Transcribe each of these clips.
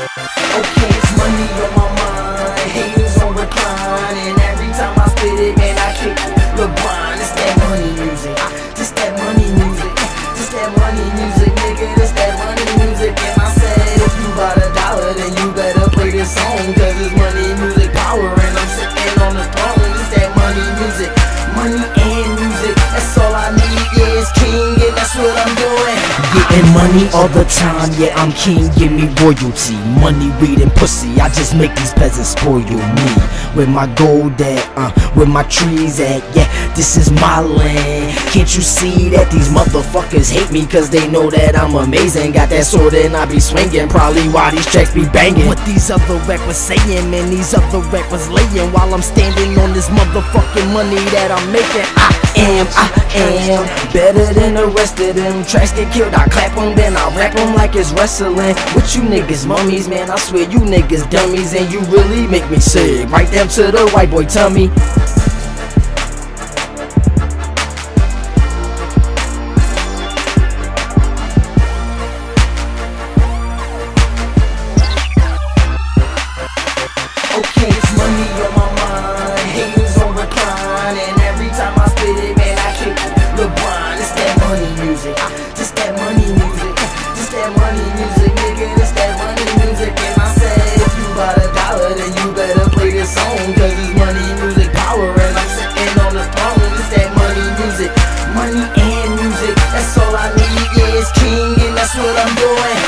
Okay, it's money on my mind, haters on recline, and every time I spit it, man, I kick LeBron. It's that money music, just that money music, just that money music, nigga, it's that money music. And I said, if you got $1, then you better play this song, cause it's money music power, and I'm sitting on the throne. It's that money music, money and music, that's all I need, yeah, it's king, and that's what I'm doing. Getting money all the time, yeah, I'm king, give me royalty. Money, weed, and pussy, I just make these peasants spoil me. Where my gold at, where my trees at, yeah, this is my land. Can't you see that these motherfuckers hate me, cause they know that I'm amazing. Got that sword and I be swinging, probably why these checks be banging. What these other rappers saying, man, these other rappers laying, while I'm standing on this motherfucking money that I'm making. I am better than the rest of them. Tracks get killed, I clap them, then I rap them like it's wrestling. With you niggas mummies, man, I swear you niggas dummies, and you really make me sick. Right down to the white boy tummy. Okay, it's money on my mind, haters on recline, and every time I spit it, man, I kick LeBron. It's that money music, just that money music, just that money music, nigga, it's that money music. And I said, if you got $1, then you better play this song, cause it's money music power, and I'm sitting on the throne. It's that money music, money and music, that's all I need, yeah, it's king, and that's what I'm doing.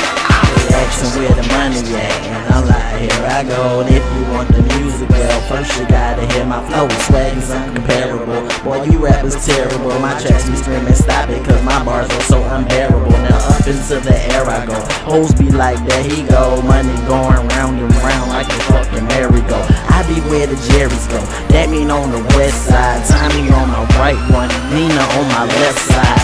Asking where the money at, and I'm like, here I go. And if you want the music, well, first you gotta hear my flow. Swag is uncomparable. Boy, you rappers terrible. My tracks be screaming, stop it, cause my bars are so unbearable. Now up into the air I go. Hoes be like, there he go. Money going round and round like a fucking merry-go. I be where the Jerry's go. That mean on the west side. Tommy on my right one, Nina on my left side.